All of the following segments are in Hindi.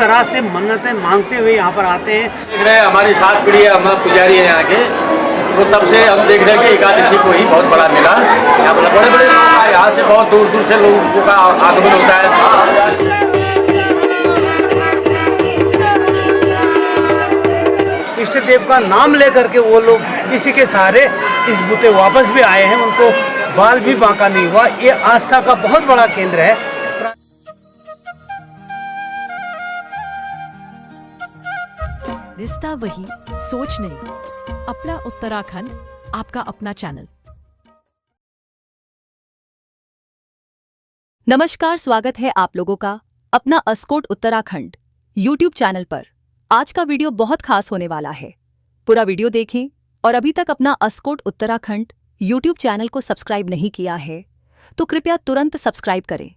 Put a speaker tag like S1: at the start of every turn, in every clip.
S1: तरह से मन्नतें मांगते हुए यहाँ पर आते हैं।
S2: देख रहे हैं हमारी 7 पीढ़ी हम पुजारी हैं यहाँ के, तो तब से हम देख रहे हैं कि एकादशी को ही बहुत बड़ा मेला यहाँ पर बड़े बड़े लोग यहाँ से बहुत दूर दूर से लोगों का आगमन होता है।
S1: इष्ट देव का नाम लेकर के वो लोग इसी के सहारे इस बूते वापस भी आए हैं, उनको बाल भी बांका नहीं हुआ। ये आस्था का बहुत बड़ा केंद्र है।
S3: रिश्ता वही, सोच नहीं। अपना उत्तराखंड, आपका अपना चैनल।
S4: नमस्कार, स्वागत है आप लोगों का अपना अस्कोट उत्तराखंड YouTube चैनल पर। आज का वीडियो बहुत खास होने वाला है। पूरा वीडियो देखें और अभी तक अपना अस्कोट उत्तराखंड YouTube चैनल को सब्सक्राइब नहीं किया है तो कृपया तुरंत सब्सक्राइब करें।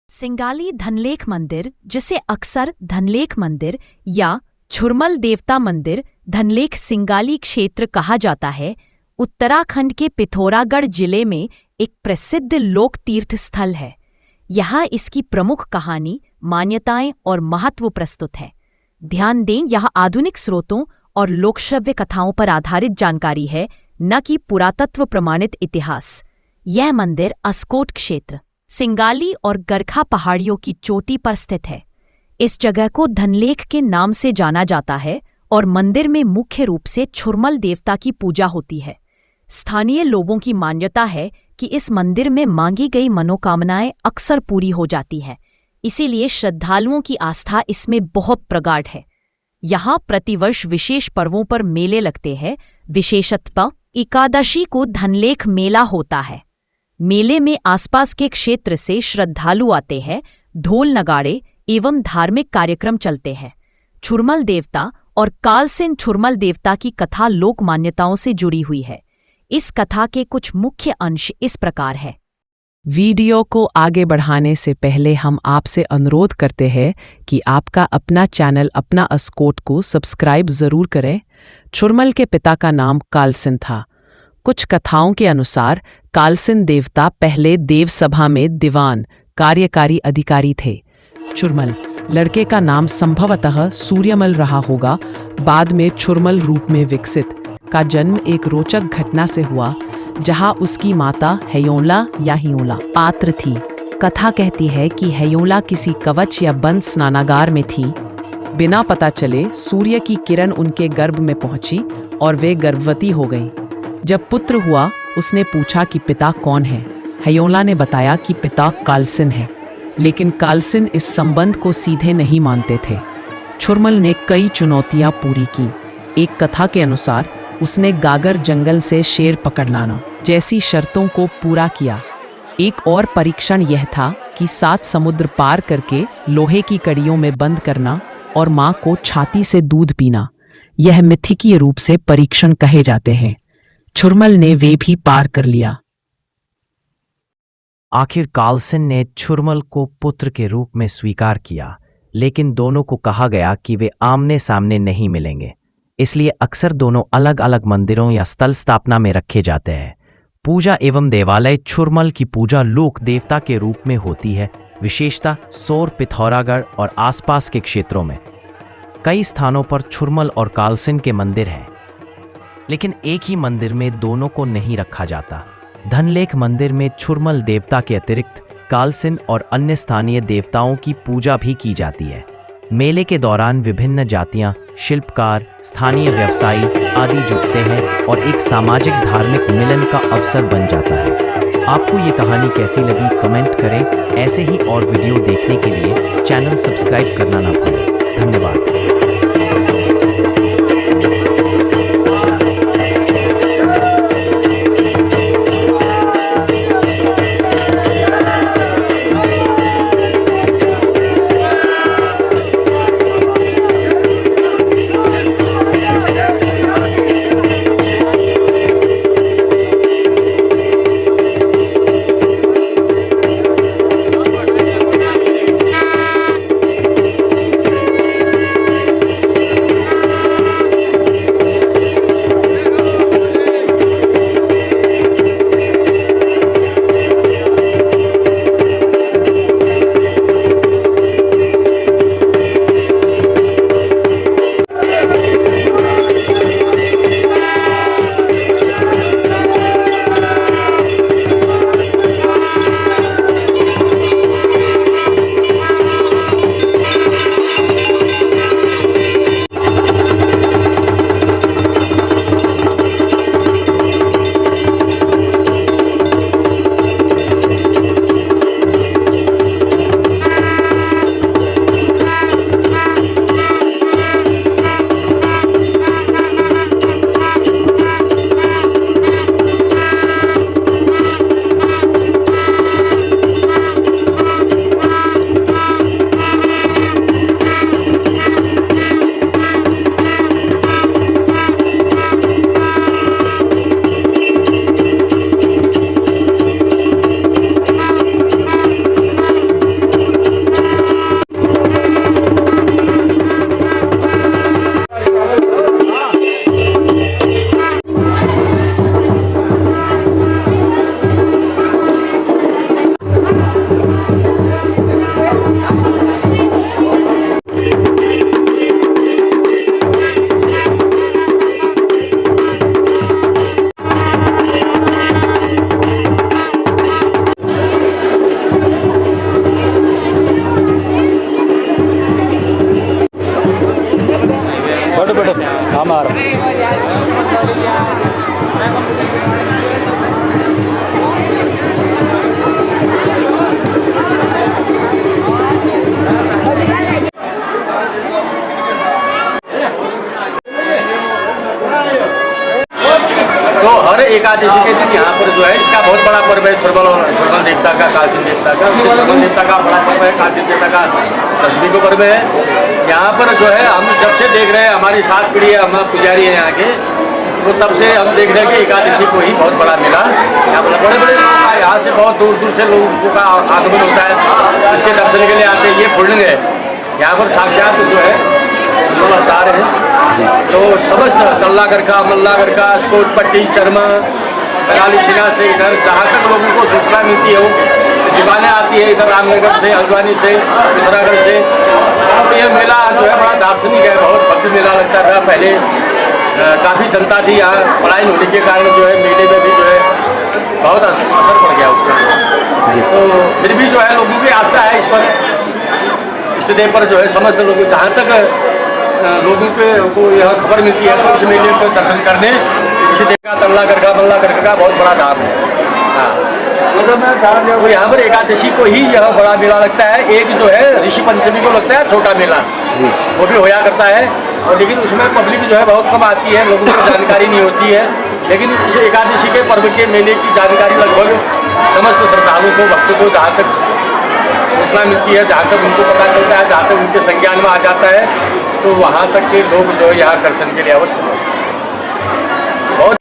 S3: सिंगाली धनलेख मंदिर, जिसे अक्सर धनलेख मंदिर या छुरमल देवता मंदिर धनलेख सिंगाली क्षेत्र कहा जाता है, उत्तराखंड के पिथौरागढ़ जिले में एक प्रसिद्ध लोक तीर्थ स्थल है। यहाँ इसकी प्रमुख कहानी, मान्यताएं और महत्व प्रस्तुत है। ध्यान दें, यह आधुनिक स्रोतों और लोकश्रव्य कथाओं पर आधारित जानकारी है, न कि पुरातत्व प्रमाणित इतिहास। यह मंदिर अस्कोट क्षेत्र, सिंगाली और गरखा पहाड़ियों की चोटी पर स्थित है। इस जगह को धनलेख के नाम से जाना जाता है और मंदिर में मुख्य रूप से छुरमल देवता की पूजा होती है। स्थानीय लोगों की मान्यता है कि इस मंदिर में मांगी गई मनोकामनाएं अक्सर पूरी हो जाती हैं, इसीलिए श्रद्धालुओं की आस्था इसमें बहुत प्रगाढ़ है। यहाँ प्रतिवर्ष विशेष पर्वों पर मेले लगते हैं। विशेषतः एकादशी को धनलेख मेला होता है। मेले में आसपास के क्षेत्र से श्रद्धालु आते हैं। ढोल नगाड़े एवं धार्मिक कार्यक्रम चलते हैं। छुरमल देवता और कालसिन छुरमल देवता की कथा लोक मान्यताओं से जुड़ी हुई है। इस कथा के कुछ मुख्य अंश इस प्रकार है।
S5: वीडियो को आगे बढ़ाने से पहले हम आपसे अनुरोध करते हैं कि आपका अपना चैनल अपना अस्कोट को सब्सक्राइब जरूर करें। छुरमल के पिता का नाम कालसिन था। कुछ कथाओं के अनुसार कालसिन देवता पहले देवसभा में दीवान कार्यकारी अधिकारी थे। छुरमल लड़के का नाम संभवतः सूर्यमल रहा होगा। बाद में छुरमल रूप में विकसित का जन्म एक रोचक घटना से हुआ, जहां उसकी माता हेयोला या हियोला पात्र थी। कथा कहती है कि हेयोला किसी कवच या बंद स्नानागार में थी। बिना पता चले सूर्य की किरण उनके गर्भ में पहुंची और वे गर्भवती हो गई। जब पुत्र हुआ, उसने पूछा कि पिता कौन है। हेयोला ने बताया कि पिता कालसिन है, लेकिन कालसिन इस संबंध को सीधे नहीं मानते थे। छुरमल ने कई चुनौतियां पूरी की। एक कथा के अनुसार उसने गागर जंगल से शेर पकड़ लाना जैसी शर्तों को पूरा किया। एक और परीक्षण यह था कि 7 समुद्र पार करके लोहे की कड़ियों में बंद करना और मां को छाती से दूध पीना। यह मिथिकीय रूप से परीक्षण कहे जाते हैं। छुरमल ने वे भी पार कर लिया।
S6: आखिर कालसिन ने छुरमल को पुत्र के रूप में स्वीकार किया, लेकिन दोनों को कहा गया कि वे आमने सामने नहीं मिलेंगे। इसलिए अक्सर दोनों अलग अलग मंदिरों या स्थल स्थापना में रखे जाते हैं। पूजा एवं देवालय छुरमल की पूजा लोक देवता के रूप में होती है, विशेषतः सौर, पिथौरागढ़ और आसपास के क्षेत्रों में। कई स्थानों पर छुरमल और कालसिन के मंदिर हैं, लेकिन एक ही मंदिर में दोनों को नहीं रखा जाता। धनलेख मंदिर में छुरमल देवता के अतिरिक्त कालसिन और अन्य स्थानीय देवताओं की पूजा भी की जाती है। मेले के दौरान विभिन्न जातियां, शिल्पकार, स्थानीय व्यवसायी आदि जुटते हैं और एक सामाजिक धार्मिक मिलन का अवसर बन जाता है। आपको ये कहानी कैसी लगी कमेंट करें। ऐसे ही और वीडियो देखने के लिए चैनल सब्सक्राइब करना ना भूलें। धन्यवाद।
S2: तो हर एकादशी के दिन यहाँ पर जो है इसका बहुत बड़ा पर्व है छुरमल देवता का, कालचिन देवता का। छुरमल देवता का बड़ा पर्व है, कालचिन देवता का दशमी को पर्व है। यहाँ पर जो है हम जब से देख रहे हैं, हमारी 7 पीढ़ी हम पुजारी हैं यहाँ के, तो तब से हम देख रहे हैं कि एकादशी को ही बहुत बड़ा मेला यहाँ पर बड़े बड़े लोग यहाँ से बहुत दूर दूर से लोगों का आगमन होता है, इसके दर्शन के लिए आते हैं। ये फुलंग है, यहाँ पर साक्षात जो है अवतार है। तो समस्त तल्लागढ़ का, मल्लागढ़ का, स्कोट पट्टी, चरमा, कराली शिला से इधर जहाँ तक लोगों को सूचना मिलती है, वो दीवाने आती है इधर रामनगर से, हल्द्वानी से, पिथौरागढ़ से। तो ये मेला जो है बड़ा दार्शनिक है, बहुत भव्य मेला लगता था। पहले काफ़ी जनता थी यहाँ, पलायन होने के कारण जो है मेले में भी जो है बहुत असर पड़ गया उसका। तो फिर भी जो है लोगों की आस्था है इस पर, इष्टदेव पर जो है समस्त लोग जहाँ तक लोगों को यह खबर मिलती है तो उस मेले को दर्शन करने इसी देखा तल्लागढ़ का, मल्लागढ़ का बहुत बड़ा धाम है। हाँ, तो यहाँ पर एकादशी को ही यह बड़ा मेला लगता है। एक जो है ऋषि पंचमी को लगता है छोटा मेला, वो भी होया करता है, और लेकिन उसमें पब्लिक जो है बहुत कम आती है, लोगों को जानकारी नहीं होती है। लेकिन इस एकादशी के पर्व के मेले की जानकारी लगभग समस्त श्रद्धालुओं को, भक्तों को जहाँ तक सूचना मिलती है, जहाँ तक उनको पता चलता है, जहाँ तक उनके संज्ञान में आ जाता है, तो वहाँ तक के लोग जो है यहाँ दर्शन के लिए अवश्य पहुँचते हैं। बहुत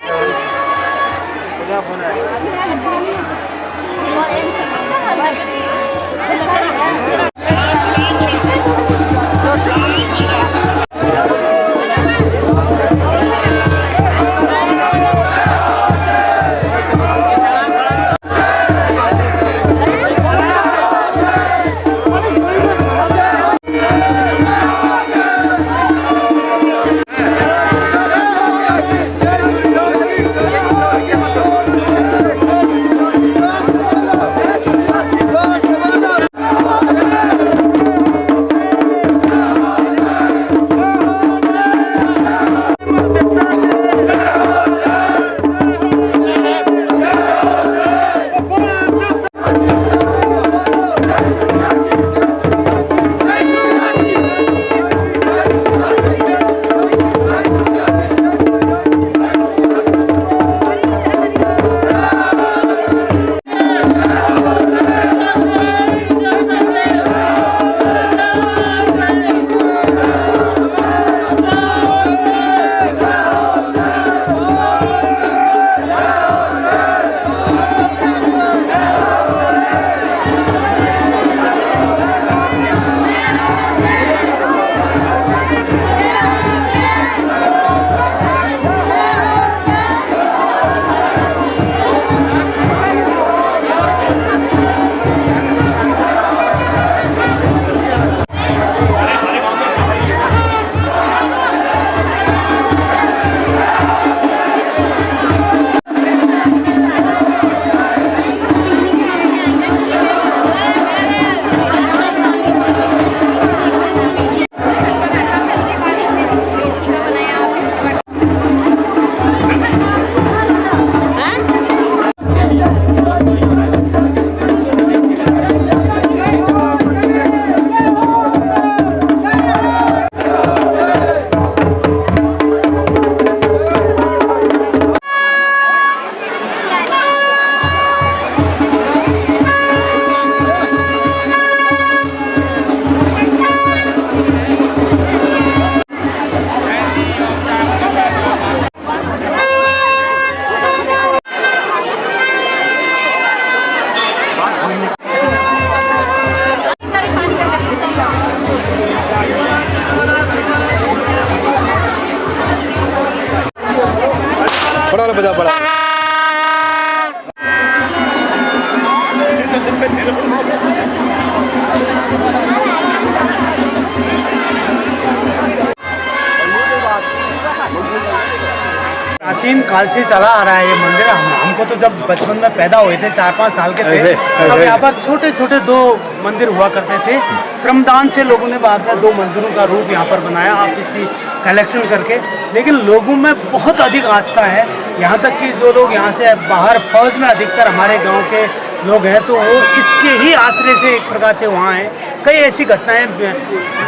S1: प्राचीन काल से चला आ रहा है ये मंदिर। हमको तो जब बचपन में पैदा हुए थे 4-5 साल के थे, तब यहाँ पर छोटे छोटे 2 मंदिर हुआ करते थे। श्रमदान से लोगों ने बाद में 2 मंदिरों का रूप यहाँ पर बनाया। आप इसी कलेक्शन करके, लेकिन लोगों में बहुत अधिक आस्था है। यहाँ तक कि जो लोग यहाँ से बाहर फौज में अधिकतर हमारे गांव के लोग हैं, तो वो इसके ही आश्रय से एक प्रकार से वहाँ हैं। कई ऐसी घटनाएं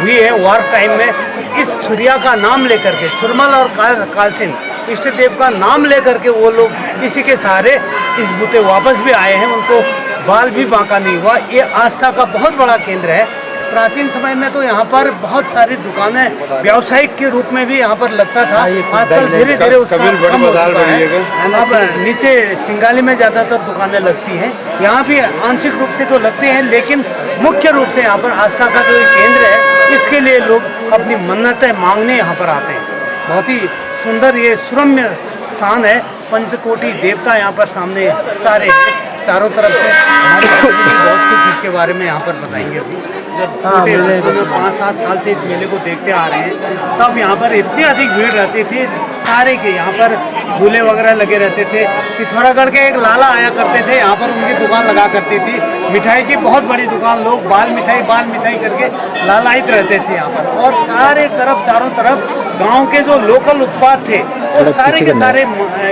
S1: हुई है वार टाइम में, इस छुरिया का नाम लेकर के, छुरमल और कालसिन इष्ट देव का नाम लेकर के वो लोग इसी के सहारे इस बूते वापस भी आए हैं, उनको बाल भी बांका नहीं हुआ। ये आस्था का बहुत बड़ा केंद्र है। प्राचीन समय में तो यहाँ पर बहुत सारी दुकानें व्यावसायिक के रूप में भी यहाँ पर लगता था। आजकल धीरे धीरे उसका कम हो चुका है। अब नीचे सिंगाली में ज़्यादातर दुकानें लगती हैं, यहाँ भी आंशिक रूप से तो लगते हैं, लेकिन मुख्य रूप से यहाँ पर आस्था का जो केंद्र है, इसके लिए लोग अपनी मन्नतें मांगने यहाँ पर आते हैं। बहुत ही सुंदर ये सुरम्य स्थान है। पंचकोटि देवता यहाँ पर सामने सारे हैं, चारों तरफ से। हमारे बहुत कुछ इसके बारे में यहाँ पर बताएंगे। अभी जब छोटे बचपन में 5-7 साल से इस मेले को देखते आ रहे हैं, तब यहाँ पर इतनी अधिक भीड़ रहती थी सारे के। यहाँ पर झूले वगैरह लगे रहते थे। पिथौरागढ़ के एक लाला आया करते थे, यहाँ पर उनकी दुकान लगा करती थी, मिठाई की बहुत बड़ी दुकान। लोग बाल मिठाई करके लालायित रहते थे यहाँ पर। और सारे तरफ चारों तरफ गांव के जो लोकल उत्पाद थे वो सारे के सारे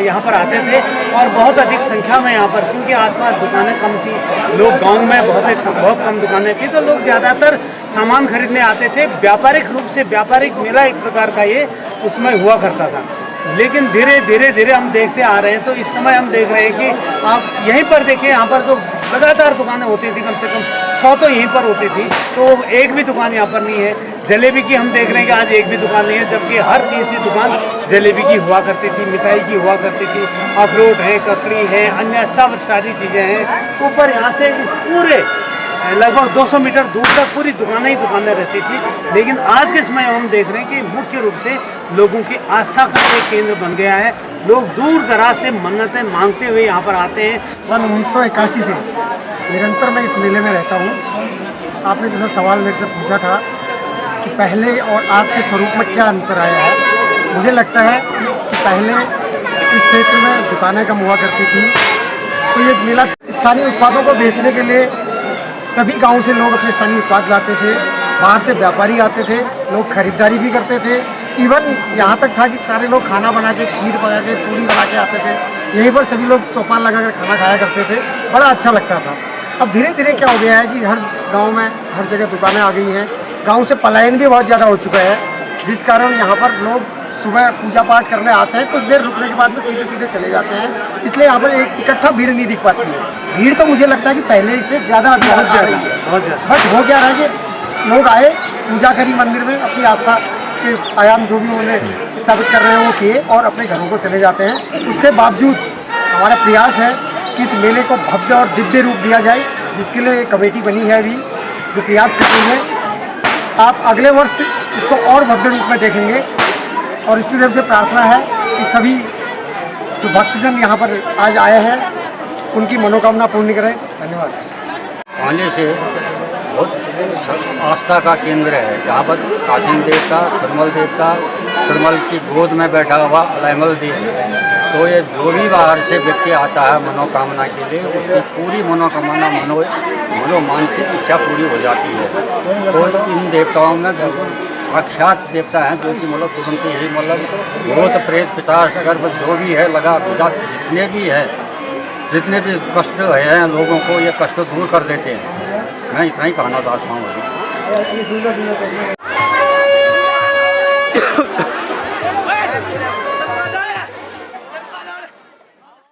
S1: यहाँ पर आते थे, और बहुत अधिक संख्या में यहाँ पर, क्योंकि आसपास दुकानें कम थी, लोग गांव में बहुत कम दुकानें थी, तो लोग ज़्यादातर सामान खरीदने आते थे। व्यापारिक रूप से व्यापारिक मेला एक प्रकार का ये उसमें हुआ करता था। लेकिन धीरे हम देखते आ रहे हैं, तो इस समय हम देख रहे हैं कि आप यहीं पर देखिए, यहाँ पर जो लगातार दुकानें होती थी, कम से कम 100 तो यहीं पर होती थी, तो एक भी दुकान यहाँ पर नहीं है। जलेबी की हम देख रहे हैं कि आज एक भी दुकान नहीं है, जबकि हर तीसरी दुकान जलेबी की हुआ करती थी, मिठाई की हुआ करती थी, अखरोट है, ककड़ी है, अन्य सब सारी चीज़ें हैं। ऊपर यहाँ से इस पूरे लगभग 200 मीटर दूर तक पूरी दुकानें ही दुकानें रहती थी। लेकिन आज के समय हम देख रहे हैं कि मुख्य रूप से लोगों की आस्था का एक केंद्र बन गया है। लोग दूर दराज से मन्नतें मांगते हुए यहाँ पर आते हैं।
S7: सन 1981 से निरंतर मैं इस मेले में रहता हूँ। आपने जैसा सवाल मेरे से पूछा था कि पहले और आज के स्वरूप में क्या अंतर आया है, मुझे लगता है कि पहले इस क्षेत्र में दुकानें कम हुआ करती थी, तो ये मेला स्थानीय उत्पादों को बेचने के लिए सभी गांव से लोग अपने स्थानीय उत्पाद लाते थे, बाहर से व्यापारी आते थे, लोग खरीदारी भी करते थे। इवन यहाँ तक था कि सारे लोग खाना बना के, खीर बना के, पूरी बना के आते थे। यहीं पर सभी लोग चौपाल लगा कर खाना खाया करते थे, बड़ा अच्छा लगता था। अब धीरे धीरे क्या हो गया है कि हर गांव में हर जगह दुकानें आ गई हैं, गांव से पलायन भी बहुत ज़्यादा हो चुका है, जिस कारण यहाँ पर लोग सुबह पूजा पाठ करने आते हैं, कुछ देर रुकने के बाद में सीधे सीधे चले जाते हैं। इसलिए यहाँ पर एक इकट्ठा भीड़ नहीं दिख पाती है। भीड़ तो मुझे लगता है कि पहले से ज़्यादा बहुत ज़्यादा है, बट हो क्या रहा है कि लोग आए, पूजा करी मंदिर में, अपनी आस्था के आयाम जो भी उन्हें स्थापित कर रहे हैं वो किए और अपने घरों को चले जाते हैं। उसके बावजूद हमारा प्रयास है कि इस मेले को भव्य और दिव्य रूप दिया जाए, जिसके लिए एक कमेटी बनी है अभी जो प्रयास कर रही है। आप अगले वर्ष इसको और भव्य रूप में देखेंगे, और इष्ट देव से प्रार्थना है कि सभी जो भक्तजन यहाँ पर आज आए हैं उनकी मनोकामना पूर्ण करें। धन्यवाद।
S8: आने से बहुत आस्था का केंद्र है। यहाँ पर कासिम देवता, छुरमल की गोद में बैठा हुआ अलैमल देव, तो ये जो भी बाहर से व्यक्ति आता है मनोकामना के लिए, उसकी पूरी मनोकामना मनोमानसिक इच्छा पूरी हो जाती है। तो इन देवताओं में साक्षात देवता हैं जो कि मतलब तुरंत ही मतलब भूत प्रेत पिशाच अगर जो भी है लगा जितने भी कष्ट हैं लोगों को, ये कष्ट दूर कर देते हैं। मैं इतना ही कहना चाहता हूँ।